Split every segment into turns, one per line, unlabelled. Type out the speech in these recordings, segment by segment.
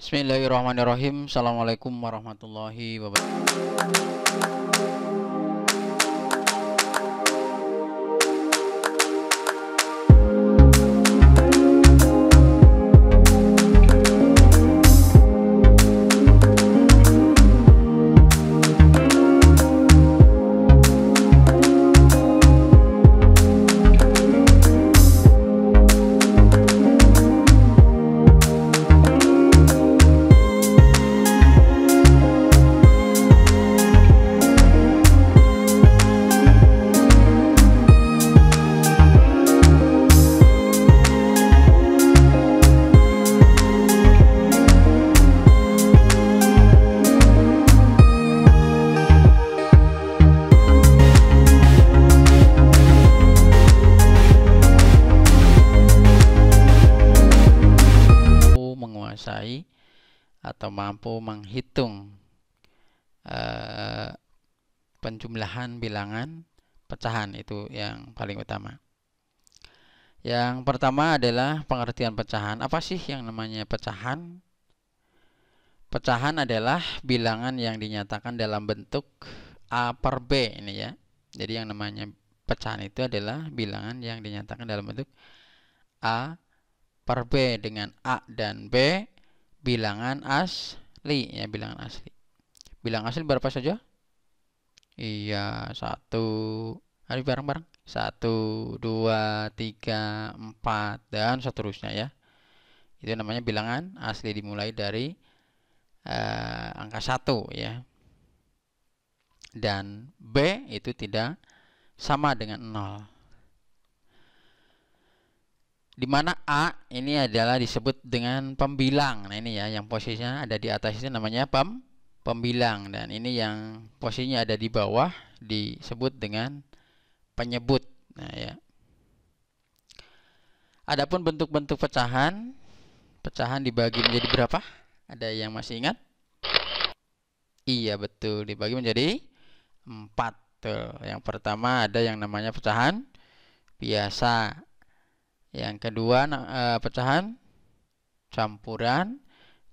Bismillahirrahmanirrahim. Assalamualaikum warahmatullahi wabarakatuh. Menguasai atau mampu menghitung penjumlahan bilangan pecahan, itu yang paling utama. Yang pertama adalah pengertian pecahan. Apa sih yang namanya pecahan? Pecahan adalah bilangan yang dinyatakan dalam bentuk A per B ini ya. Jadi yang namanya pecahan itu adalah bilangan yang dinyatakan dalam bentuk A per B, dengan A dan B bilangan asli ya, bilangan asli. Bilangan asli berapa saja? Iya, 1. Ayo bareng-bareng. 1, 2, 3, 4 dan seterusnya ya. Itu namanya bilangan asli, dimulai dari angka 1 ya. Dan B itu tidak sama dengan 0. Dimana A ini adalah disebut dengan pembilang. Nah ini ya, yang posisinya ada di atas itu namanya pembilang, dan ini yang posisinya ada di bawah disebut dengan penyebut. Nah ya. Adapun bentuk-bentuk pecahan dibagi menjadi berapa? Ada yang masih ingat? Iya betul, dibagi menjadi 4. Tuh. Yang pertama ada yang namanya pecahan biasa. Yang kedua pecahan campuran,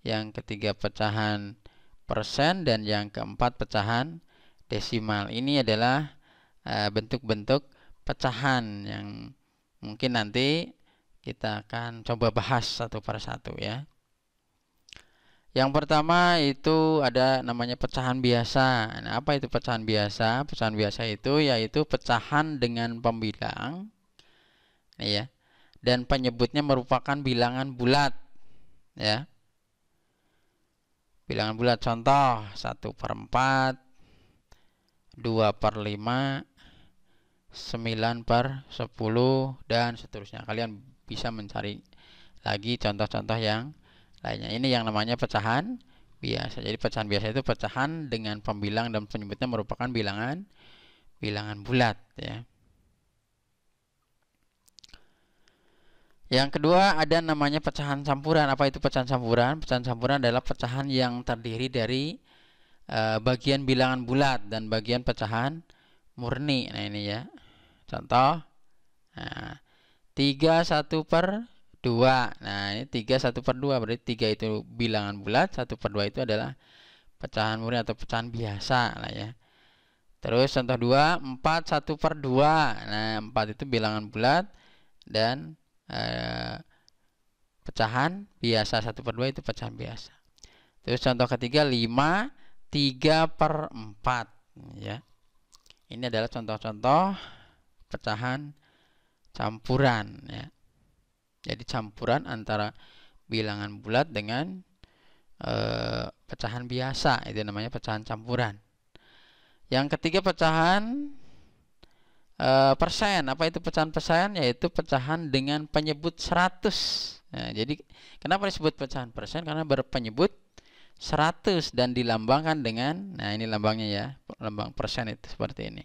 yang ketiga pecahan persen, dan yang keempat pecahan desimal. Ini adalah bentuk-bentuk pecahan yang mungkin nanti kita akan coba bahas satu per satu ya. Yang pertama itu ada namanya pecahan biasa. Nah, apa itu pecahan biasa? Pecahan biasa itu yaitu pecahan dengan pembilang ya, dan penyebutnya merupakan bilangan bulat ya. Bilangan bulat, contoh 1/4, 2/5, 9/10 dan seterusnya. Kalian bisa mencari lagi contoh-contoh yang lainnya. Ini yang namanya pecahan biasa. Jadi pecahan biasa itu pecahan dengan pembilang dan penyebutnya merupakan bilangan bulat ya. Yang kedua ada namanya pecahan campuran. Apa itu pecahan campuran? Pecahan campuran adalah pecahan yang terdiri dari bagian bilangan bulat dan bagian pecahan murni. Nah ini ya, contoh 3/1/2. Nah ini 3/1/2, berarti 3 itu bilangan bulat, 1/2 itu adalah pecahan murni atau pecahan biasa lah ya. Terus contoh 2, 4/1/2. Nah 4 itu bilangan bulat dan pecahan biasa, 1/2 itu pecahan biasa. Terus contoh ketiga 5 3/4 ya. Ini adalah contoh-contoh pecahan campuran ya. Jadi campuran antara bilangan bulat dengan pecahan biasa, itu namanya pecahan campuran. Yang ketiga pecahan persen. Apa itu pecahan persen? Yaitu pecahan dengan penyebut 100. Nah, jadi kenapa disebut pecahan persen? Karena berpenyebut 100 dan dilambangkan dengan, nah ini lambangnya ya, lambang persen itu seperti ini.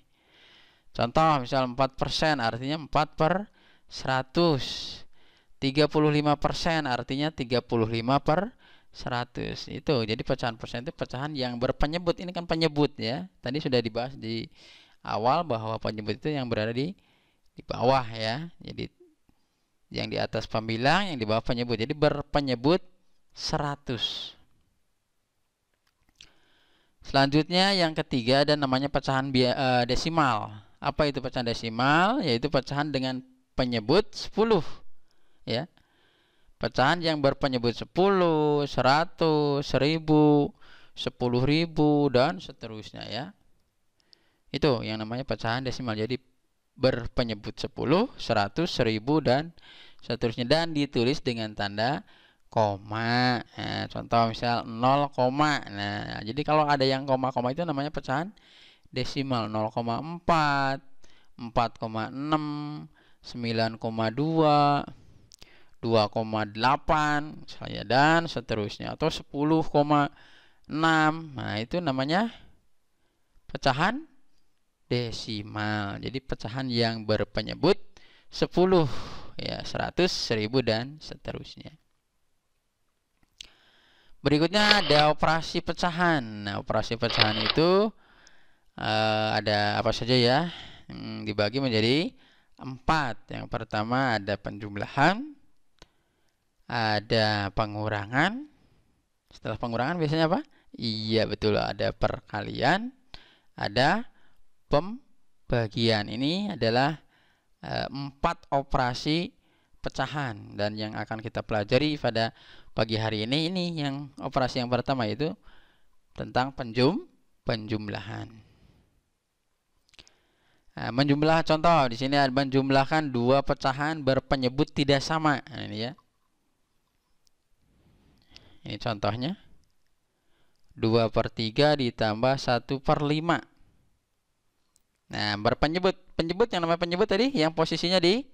Contoh misal 4% artinya 4/100. 35% artinya 35/100. Itu jadi pecahan persen itu pecahan yang berpenyebut. Ini kan penyebut ya. Tadi sudah dibahas di awal bahwa penyebut itu yang berada di bawah ya. Jadi yang di atas pembilang, yang di bawah penyebut. Jadi berpenyebut 100. Selanjutnya yang ketiga ada namanya pecahan desimal. Apa itu pecahan desimal? Yaitu pecahan dengan penyebut 10, ya. Pecahan yang berpenyebut 10, 100, 1000, 10.000 dan seterusnya, ya. Itu yang namanya pecahan desimal. Jadi berpenyebut 10, 100, 1000 dan seterusnya, dan ditulis dengan tanda koma. Nah, contoh misal 0, nah jadi kalau ada yang koma-koma itu namanya pecahan desimal. 0,4, 4,6, 9,2, 2,8 misalnya dan seterusnya, atau 10,6. Nah, itu namanya pecahan desimal. Jadi pecahan yang berpenyebut 10, ya, 100, 1000 dan seterusnya. Berikutnya ada operasi pecahan. Nah, operasi pecahan itu ada apa saja, ya? Dibagi menjadi 4. Yang pertama ada penjumlahan, ada pengurangan. Setelah pengurangan biasanya apa? Iya, betul, ada perkalian, ada pembagian. Ini adalah 4 operasi pecahan, dan yang akan kita pelajari pada pagi hari ini yang operasi yang pertama, yaitu tentang penjumlahan. Nah, menjumlah, contoh di sini ada menjumlahkan 2 pecahan berpenyebut tidak sama. Nah, ini, ya. Ini contohnya. 2/3 ditambah 1/5. Nah, penyebut yang namanya penyebut tadi yang posisinya di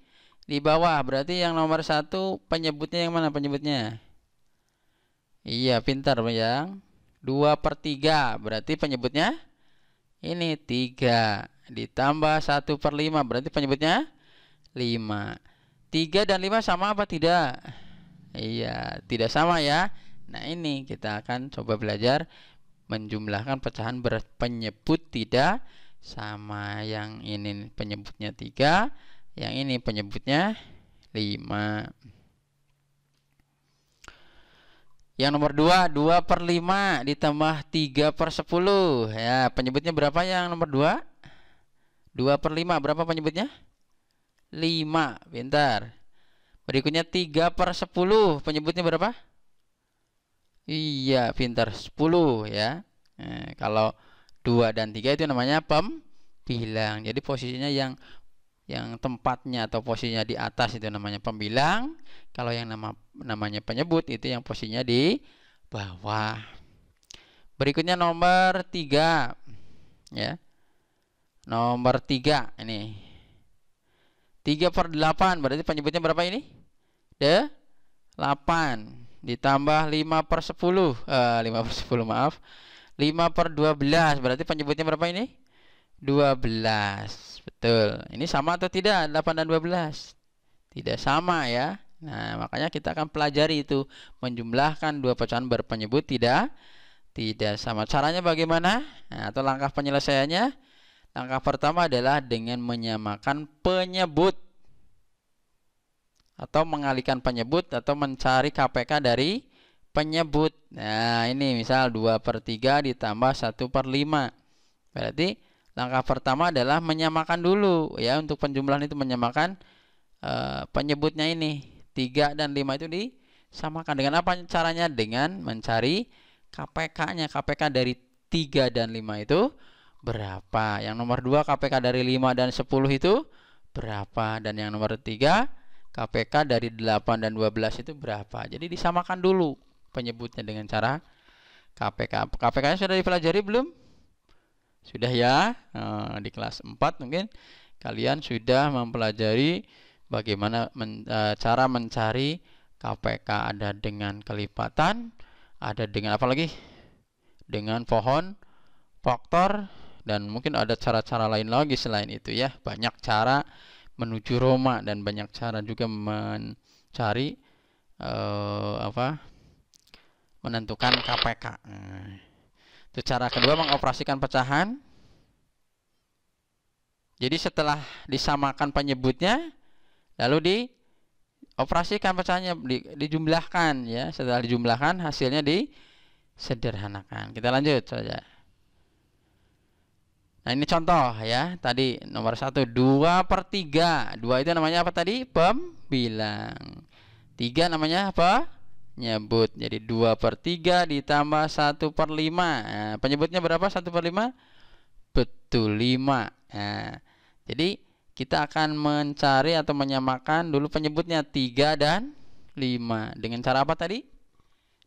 bawah, berarti yang nomor 1 penyebutnya yang mana penyebutnya? Iya, pintar, yang 2/3, berarti penyebutnya ini 3 ditambah 1/5, berarti penyebutnya 5. 3 dan 5 sama apa tidak? Iya, tidak sama, ya. Nah, ini kita akan coba belajar menjumlahkan pecahan berpenyebut tidak sama. Yang ini penyebutnya 3, yang ini penyebutnya 5. Yang nomor 2, 2/5 ditambah 3/10. Ya, penyebutnya berapa yang nomor 2? 2/5, berapa penyebutnya? 5, pintar. Berikutnya 3/10, penyebutnya berapa? Iya, pintar, 10, ya. Nah, kalau 2 dan 3 itu namanya pembilang. Jadi posisinya yang tempatnya atau posisinya di atas itu namanya pembilang. Kalau yang namanya penyebut itu yang posisinya di bawah. Berikutnya nomor 3, ya. Nomor 3 ini 3/8, berarti penyebutnya berapa ini? 8 ditambah 5/10, 5/10, maaf. 5/12, berarti penyebutnya berapa ini? 12. Betul. Ini sama atau tidak 8 dan 12? Tidak sama, ya. Nah, makanya kita akan pelajari itu menjumlahkan 2 pecahan berpenyebut tidak sama. Caranya bagaimana? Nah, atau langkah penyelesaiannya? Langkah pertama adalah dengan menyamakan penyebut atau mengalihkan penyebut atau mencari KPK dari penyebut. Nah, ini misal 2/3 ditambah 1/5. Berarti langkah pertama adalah menyamakan dulu, ya. Untuk penjumlahan itu menyamakan penyebutnya ini 3 dan 5 itu disamakan. Dengan apa caranya? Dengan mencari KPK-nya. KPK dari 3 dan 5 itu berapa? Yang nomor 2 KPK dari 5 dan 10 itu berapa? Dan yang nomor 3 KPK dari 8 dan 12 itu berapa? Jadi disamakan dulu penyebutnya dengan cara KPK. KPK-nya sudah dipelajari belum? Sudah, ya. Di kelas 4 mungkin kalian sudah mempelajari bagaimana cara mencari KPK. Ada dengan kelipatan, ada dengan apa lagi? Dengan pohon faktor, dan mungkin ada cara-cara lain lagi selain itu, ya. Banyak cara menuju Roma dan banyak cara juga mencari menentukan KPK. Itu cara kedua, mengoperasikan pecahan. Jadi setelah disamakan penyebutnya, lalu dioperasikan pecahannya, dijumlahkan ya. Setelah dijumlahkan hasilnya disederhanakan. Kita lanjut saja. Nah, ini contoh ya. Tadi nomor 1 2/3. 2 itu namanya apa tadi? Pembilang. 3 namanya apa? Nyebut. Jadi 2/3 ditambah 1/5. Nah, penyebutnya berapa 1/5? Betul, 5. Nah, jadi kita akan mencari atau menyamakan dulu penyebutnya 3 dan 5. Dengan cara apa tadi?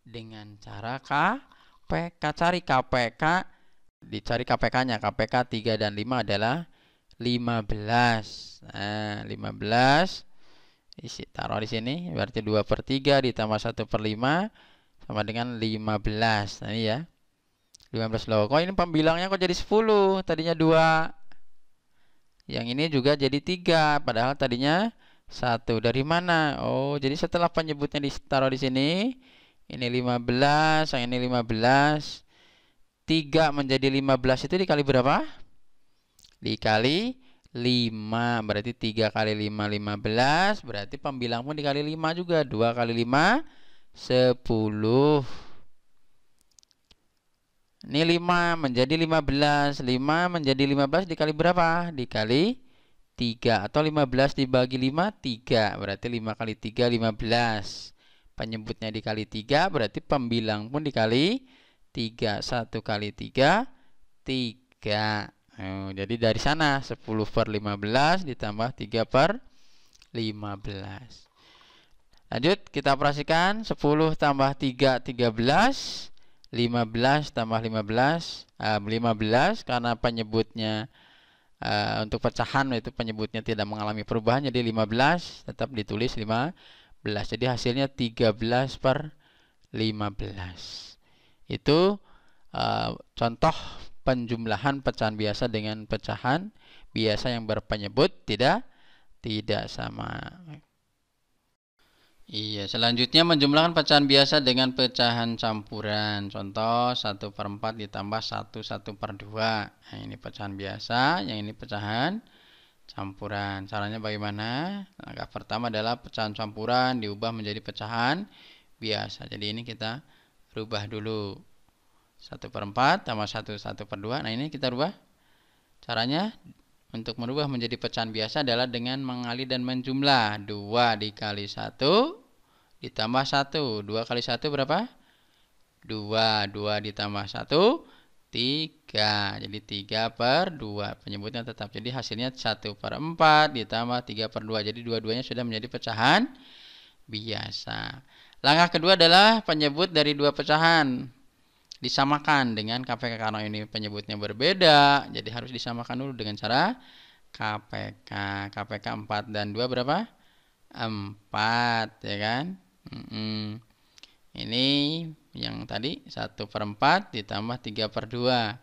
Dengan cara KPK. Cari KPK. Dicari KPK-nya. KPK 3 dan 5 adalah 15. Nah, 15 taruh di sini, berarti 2/3 ditambah 1/5 sama dengan 15. Nah, ini ya. 15 loh. Kok ini pembilangnya kok jadi 10? Tadinya 2. Yang ini juga jadi 3, padahal tadinya 1. Dari mana? Oh, jadi setelah penyebutnya ditaruh di sini, ini 15, yang ini 15. 3 menjadi 15 itu dikali berapa? Dikali 5. Berarti 3 kali 5, 15. Berarti pembilang pun dikali 5 juga. 2 kali 5, 10. Ini 5 menjadi 15. 5 menjadi 15 dikali berapa? Dikali 3. Atau 15 dibagi 5, 3. Berarti 5 kali 3, 15. Penyebutnya dikali 3, berarti pembilang pun dikali 3. 1 kali 3, 3. Jadi dari sana 10/15 ditambah 3/15. Lanjut, kita operasikan. 10 tambah 3, 13. 15 tambah 15, 15 karena penyebutnya untuk pecahan itu penyebutnya tidak mengalami perubahan, jadi 15 tetap ditulis 15. Jadi hasilnya 13/15. Itu contoh penjumlahan pecahan biasa dengan pecahan biasa yang berpenyebut tidak sama. Iya, selanjutnya menjumlahkan pecahan biasa dengan pecahan campuran. Contoh 1/4 ditambah 1/2. Nah, ini pecahan biasa, yang ini pecahan campuran. Caranya bagaimana? Langkah pertama adalah pecahan campuran diubah menjadi pecahan biasa. Jadi ini kita rubah dulu. 1/4 tambah 1/2. Nah, ini kita rubah. Caranya untuk merubah menjadi pecahan biasa adalah dengan mengali dan menjumlah. 2 dikali 1 ditambah 1. 2 kali 1 berapa? 2. 2 ditambah 1, 3. Jadi 3/2. Penyebutnya tetap. Jadi hasilnya 1/4 ditambah 3/2. Jadi dua-duanya sudah menjadi pecahan biasa. Langkah kedua adalah penyebut dari dua pecahan. Disamakan dengan KPK karena ini penyebutnya berbeda, jadi harus disamakan dulu dengan cara KPK. KPK 4 dan 2 berapa? 4, ya kan? Ini yang tadi 1/4 ditambah 3/2.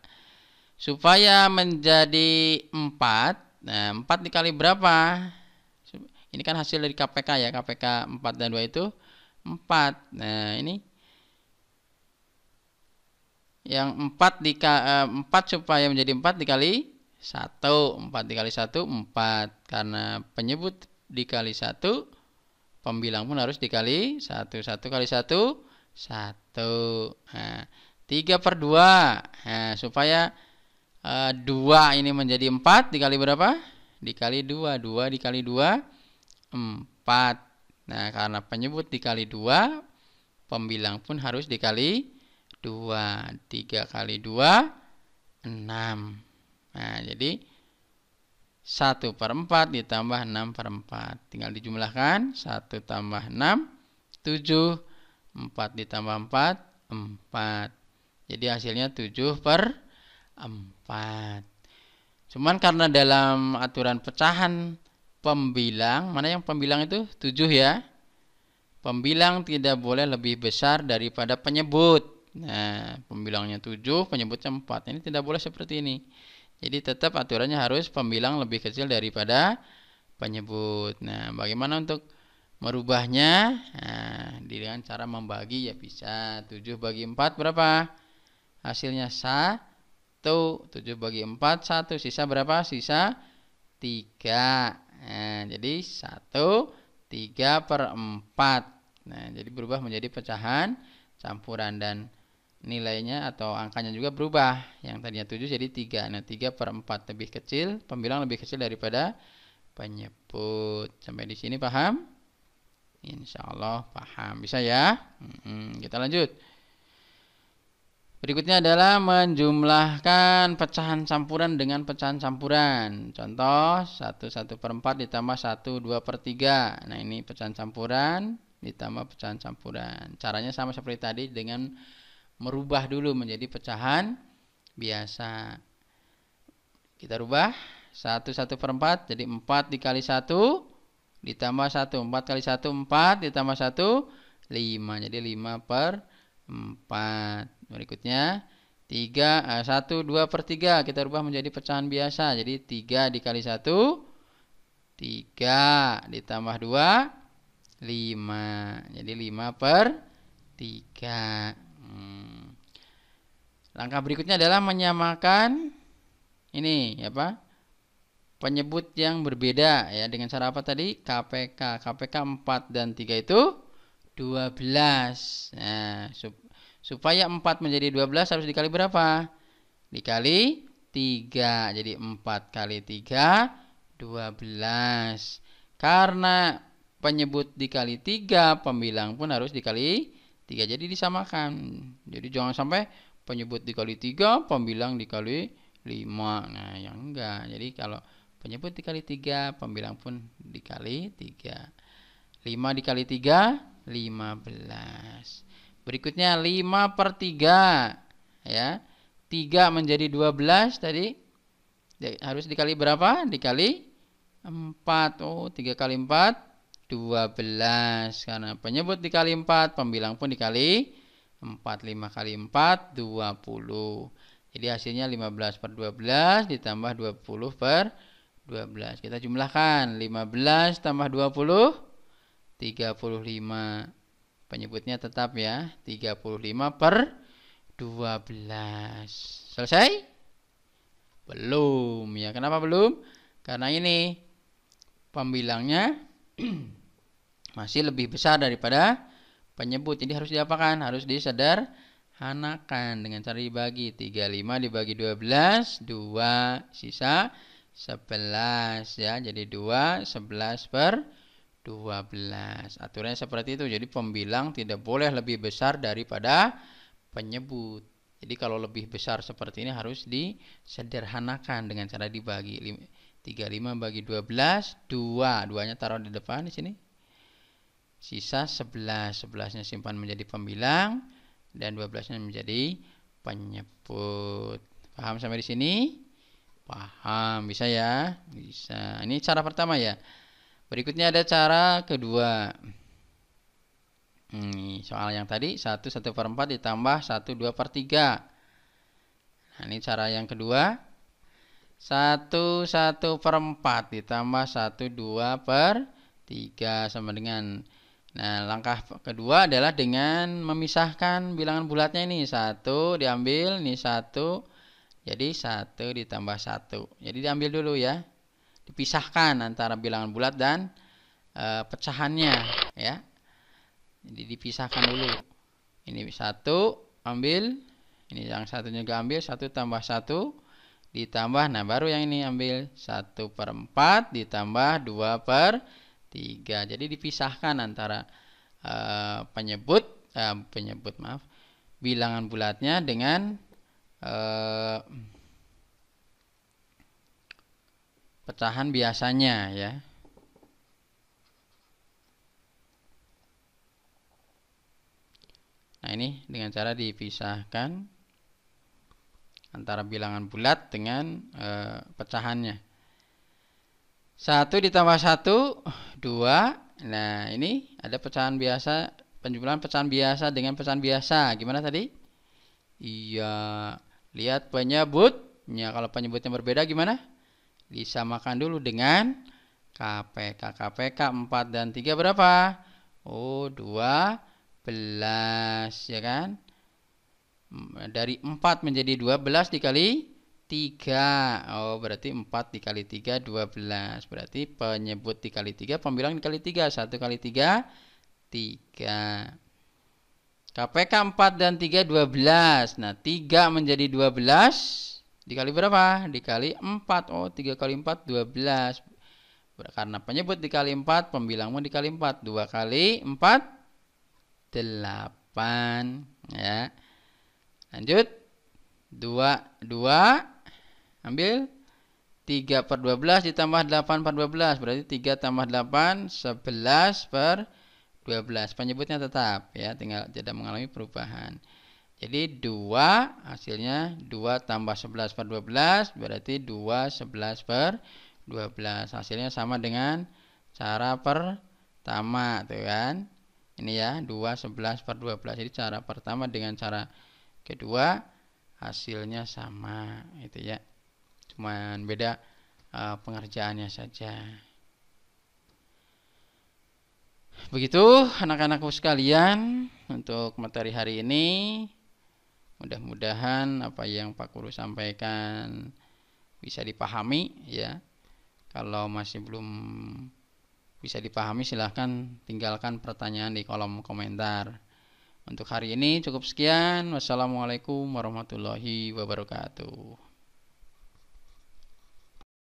Supaya menjadi 4, nah 4 dikali berapa? Ini kan hasil dari KPK ya, KPK 4 dan 2 itu 4. Nah, ini yang 4 supaya menjadi 4 dikali 1. 4 dikali 1, 4. Karena penyebut dikali 1, pembilang pun harus dikali 1. 1 kali 1, 1. Nah, 3/2. Nah, supaya 2 ini menjadi 4 dikali berapa? Dikali 2. 2 dikali 2, 4. Nah, karena penyebut dikali 2, pembilang pun harus dikali 2. 3 kali 2, 6. Nah, jadi 1/4 ditambah 6/4. Tinggal dijumlahkan. 1 tambah 6, 7. 4 ditambah 4, 4. Jadi hasilnya 7/4. Cuman karena dalam aturan pecahan pembilang, mana yang pembilang itu 7 ya. Pembilang tidak boleh lebih besar daripada penyebut. Nah, pembilangnya 7, penyebutnya 4. Ini tidak boleh seperti ini. Jadi tetap aturannya harus pembilang lebih kecil daripada penyebut. Nah, bagaimana untuk merubahnya? Nah, dengan cara membagi ya bisa. 7 bagi 4 berapa? Hasilnya 1. 7 bagi 4, 1. Sisa berapa? Sisa 3. Nah, jadi 1, 3/4. Nah, jadi berubah menjadi pecahan campuran dan nilainya atau angkanya juga berubah. Yang tadinya 7 jadi 3. Nah, 3/4 lebih kecil, pembilang lebih kecil daripada penyebut. Sampai di sini paham? Insya Allah paham. Bisa ya? Kita lanjut. Berikutnya adalah menjumlahkan pecahan campuran dengan pecahan campuran. Contoh 1/4 ditambah 1/2/3. Nah, ini pecahan campuran ditambah pecahan campuran. Caranya sama seperti tadi dengan merubah dulu menjadi pecahan biasa. Kita rubah 1/4 jadi 4 dikali 1 ditambah 1. 4 kali 1 4 ditambah 1 5. Jadi 5/4. Berikutnya 1/2/3 kita rubah menjadi pecahan biasa. Jadi 3 dikali 1 3 ditambah 2 5. Jadi 5/3. Langkah berikutnya adalah menyamakan ini apa? Penyebut yang berbeda ya dengan cara apa tadi? KPK. KPK 4 dan 3 itu 12. Nah, supaya 4 menjadi 12 harus dikali berapa? Dikali 3. Jadi 4 kali 3 12. Karena penyebut dikali 3, pembilang pun harus dikali 3. Jadi disamakan. Jadi jangan sampai penyebut dikali 3, pembilang dikali 5. Nah, yang enggak. Jadi kalau penyebut dikali 3, pembilang pun dikali 3. 5 dikali 3, 15. Berikutnya 5/3. Ya. 3 menjadi 12 tadi. Harus dikali berapa? Dikali 4. Oh, 3 kali 4, 12. Karena penyebut dikali 4, pembilang pun dikali 4. 5 kali 4, 20. Jadi hasilnya 15/12 ditambah 20/12. Kita jumlahkan 15 tambah 20 35. Penyebutnya tetap ya 35/12. Selesai? Belum ya. Kenapa belum? Karena ini pembilangnya masih lebih besar daripada penyebut. Jadi harus diapakan? Harus disederhanakan dengan cara dibagi. 35 dibagi 12, 2 sisa 11 ya. Jadi 2 11/12. Aturannya seperti itu. Jadi pembilang tidak boleh lebih besar daripada penyebut. Jadi kalau lebih besar seperti ini harus disederhanakan dengan cara dibagi. 35 bagi 12, 2. 2-nya taruh di depan di sini. Sisa 11. 11-nya simpan menjadi pembilang dan 12-nya menjadi penyebut. Paham sampai di sini? Paham, bisa ya? Bisa. Ini cara pertama ya. Berikutnya ada cara kedua. Ini soal yang tadi 1/4 ditambah 1/2/3. Nah, ini cara yang kedua. 1/4 ditambah 1/2/3 sama dengan. Nah, langkah kedua adalah dengan memisahkan bilangan bulatnya ini. 1 diambil, ini 1. Jadi 1 ditambah 1. Jadi diambil dulu ya. Dipisahkan antara bilangan bulat dan pecahannya ya. Jadi dipisahkan dulu. Ini 1 ambil, ini yang satunya juga ambil, 1 tambah 1 ditambah, nah baru yang ini ambil 1/4 ditambah 2/3. Jadi dipisahkan antara bilangan bulatnya dengan pecahan biasanya ya. Nah, ini dengan cara dipisahkan antara bilangan bulat dengan pecahannya. 1 ditambah 1, 2. Nah, ini ada pecahan biasa, penjumlahan pecahan biasa dengan pecahan biasa. Gimana tadi? Iya, lihat penyebutnya. Kalau penyebutnya berbeda gimana? Disamakan dulu dengan KPK. KPK 4 dan 3 berapa? Oh, 12 ya kan? Dari 4 menjadi 12 dikali 3. Oh, berarti 4 dikali 3, 12. Berarti penyebut dikali 3, pembilang dikali 3. 1 kali 3, 3. KPK 4 dan 3, 12. Nah, 3 menjadi 12. Dikali berapa? Dikali 4. Oh, 3 kali 4, 12. Karena penyebut dikali 4, pembilangmu dikali 4. 2 kali 4, 8. Ya. Lanjut. 2. Ambil 3 per 12 ditambah 8 per 12. Berarti 3 tambah 8, 11 per 12. Penyebutnya tetap. Ya, tinggal tidak mengalami perubahan. Jadi 2 hasilnya 2 tambah 11 per 12. Berarti 2, 11 per 12. Hasilnya sama dengan cara pertama, tuh kan. Ini ya, 2, 11 per 12. Jadi cara pertama dengan cara kedua hasilnya sama, itu ya. Cuman beda pengerjaannya saja. Begitu anak-anakku sekalian untuk materi hari ini. Mudah-mudahan apa yang Pak Guru sampaikan bisa dipahami ya. Kalau masih belum bisa dipahami, silahkan tinggalkan pertanyaan di kolom komentar. Untuk hari ini cukup sekian. Wassalamualaikum warahmatullahi wabarakatuh.